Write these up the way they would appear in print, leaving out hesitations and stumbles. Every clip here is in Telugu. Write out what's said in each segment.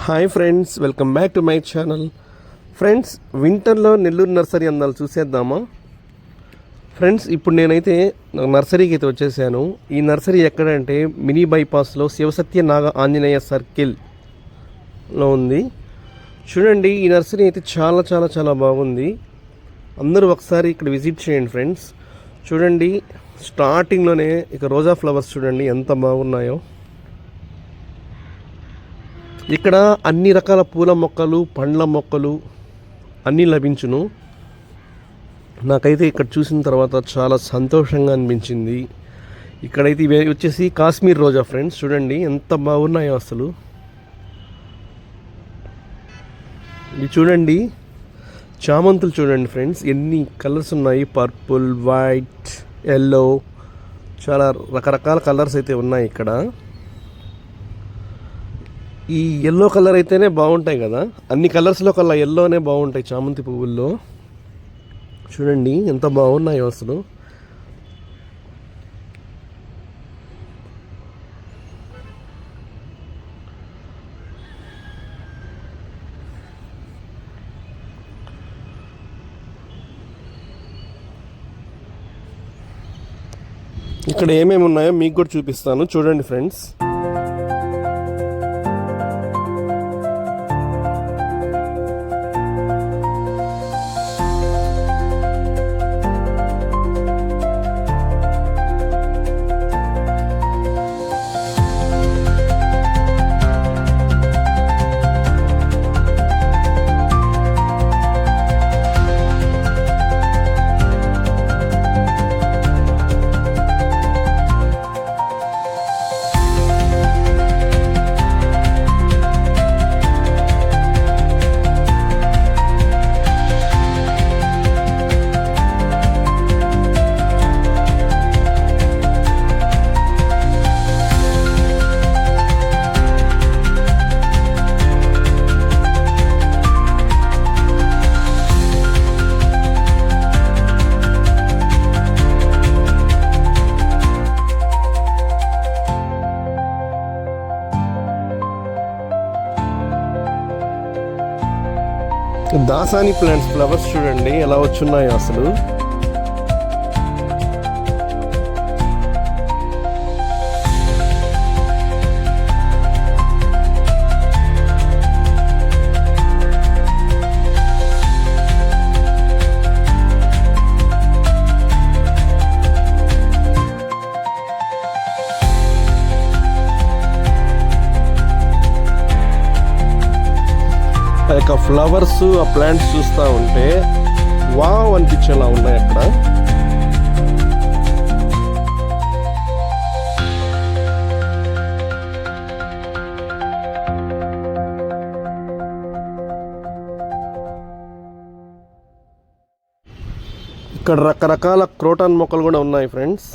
Hi friends, welcome back to my channel. Friends, వింటర్లో నెల్లూరు నర్సరీ అందాలు చూసేద్దామా? ఫ్రెండ్స్, ఇప్పుడు నేనైతే నర్సరీకి అయితే వచ్చేసాను. ఈ నర్సరీ ఎక్కడంటే మినీ బైపాస్లో శివసత్య నాగ ఆంజనేయ సర్కిల్లో ఉంది. చూడండి, ఈ నర్సరీ అయితే చాలా చాలా చాలా బాగుంది. అందరూ ఒకసారి ఇక్కడ విజిట్ చేయండి ఫ్రెండ్స్. చూడండి, స్టార్టింగ్లోనే ఇక రోజా ఫ్లవర్స్ చూడండి ఎంత బాగున్నాయో. ఇక్కడ అన్ని రకాల పూల మొక్కలు, పండ్ల మొక్కలు అన్నీ లభించును. నాకైతే ఇక్కడ చూసిన తర్వాత చాలా సంతోషంగా అనిపించింది. ఇక్కడైతే ఇవి వచ్చేసి కాశ్మీర్ రోజా ఫ్రెండ్స్. చూడండి ఎంత బాగున్నాయో అసలు. ఇవి చూడండి, చామంతులు చూడండి ఫ్రెండ్స్, ఎన్ని కలర్స్ ఉన్నాయి. పర్పుల్, వైట్, ఎల్లో, చాలా రకరకాల కలర్స్ అయితే ఉన్నాయి ఇక్కడ. ఈ ఎల్లో కలర్ అయితేనే బాగుంటాయి కదా, అన్ని కలర్స్లో కల్లా ఎల్లోనే బాగుంటాయి చామంతి పువ్వుల్లో. చూడండి ఎంత బాగున్నాయో అసలు. ఇక్కడ ఏమేమి ఉన్నాయో మీకు కూడా చూపిస్తాను, చూడండి ఫ్రెండ్స్. దాసాని ప్లాంట్స్ ఫ్లవర్స్ చూడండి ఎలా వచ్చున్నాయో అసలు. ఆ ఫ్లవర్స్, ఆ ప్లాంట్స్ చూస్తూ ఉంటే వావ్ అనిపించేలా ఉన్నాయి అక్కడ. ఇక్కడ రకరకాల క్రోటాన్ మొక్కలు కూడా ఉన్నాయి ఫ్రెండ్స్.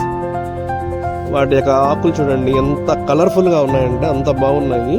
వాటి యొక్క ఆకులు చూడండి ఎంత కలర్ఫుల్గా ఉన్నాయంటే అంత బాగున్నాయి.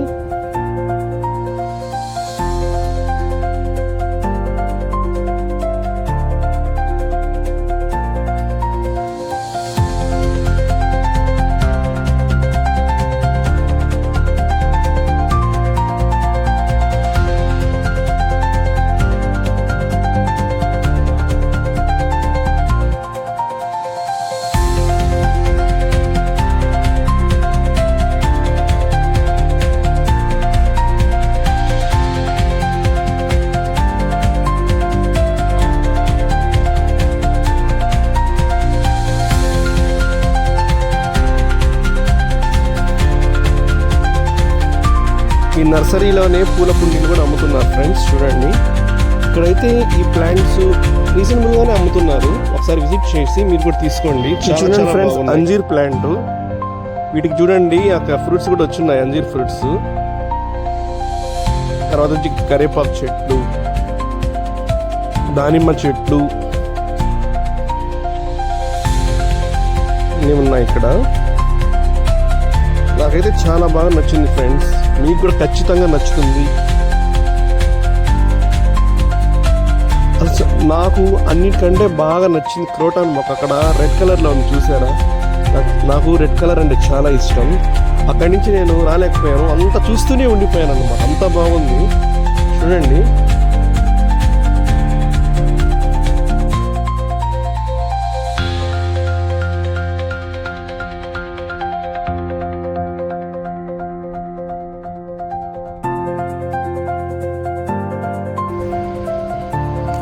ఈ నర్సరీలోనే పూల కుండీలు కూడా అమ్ముతున్నారు ఫ్రెండ్స్. చూడండి, ఇక్కడైతే ఈ ప్లాంట్స్ రీజనబుల్గానే అమ్ముతున్నారు. ఒకసారి విజిట్ చేసి మీరు కూడా తీసుకోండి. చూడండి ఫ్రెండ్స్, అంజీర్ ప్లాంట్. వీటికి చూడండి అక్కడ ఫ్రూట్స్ కూడా వచ్చున్నాయి, అంజీర్ ఫ్రూట్స్. తర్వాత వచ్చి కరేపాకు చెట్లు, దానిమ్మ చెట్లు ఇవి ఉన్నాయి ఇక్కడ. నాకైతే చాలా బాగా నచ్చింది ఫ్రెండ్స్, మీకు కూడా ఖచ్చితంగా నచ్చుతుంది. నాకు అన్నిటికంటే బాగా నచ్చింది క్రోటాన్ మొక్క. అక్కడ రెడ్ కలర్లో ఉంది చూసారా, నాకు రెడ్ కలర్ అంటే చాలా ఇష్టం. అక్కడి నుంచి నేను రాలేకపోయాను, అంత చూస్తూనే ఉండిపోయాను అనమాట. అంత బాగుంది చూడండి.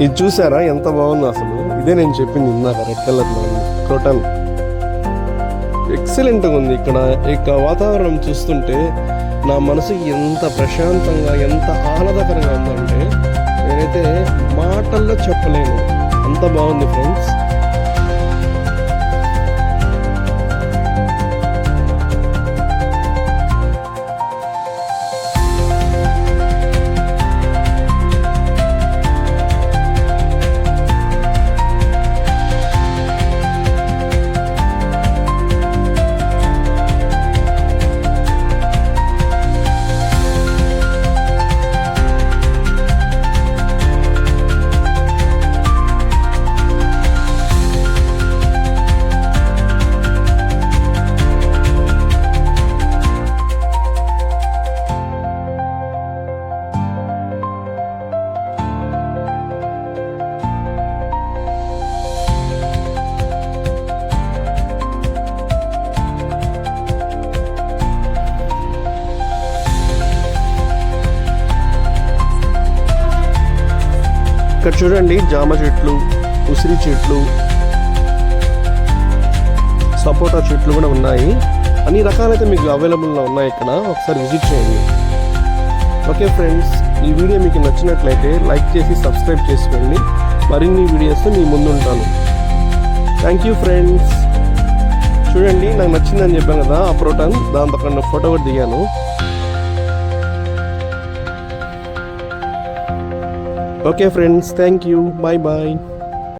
ఇది చూసారా ఎంత బాగుందో అసలు. ఇదే నేను చెప్పింది ఇందాక, రెడ్ కలర్లో ఉంది క్రోటన్. ఎక్సలెంట్గా ఉంది. ఇక్కడ వాతావరణం చూస్తుంటే నా మనసుకి ఎంత ప్రశాంతంగా, ఎంత ఆహ్లాదకరంగా ఉందంటే నేనైతే మాటల్లో చెప్పలేను, అంత బాగుంది ఫ్రెండ్స్. ఇక్కడ చూడండి, జామ చెట్లు, ఉసిరి చెట్లు, సపోటా చెట్లు కూడా ఉన్నాయి. అన్ని రకాలైతే మీకు అవైలబుల్గా ఉన్నాయి ఇక్కడ. ఒకసారి విజిట్ చేయండి. ఓకే ఫ్రెండ్స్, ఈ వీడియో మీకు నచ్చినట్లయితే లైక్ చేసి సబ్స్క్రైబ్ చేసుకోండి. మరిన్ని వీడియోస్తో మీ ముందు ఉంటాను. Thank you friends. చూడండి, నాకు నచ్చిందని చెప్పాను కదా ఆ ప్రోటాన్, దాంతో అక్కడ ఫోటో కూడా దిగాను. Okay friends, thank you. Bye bye.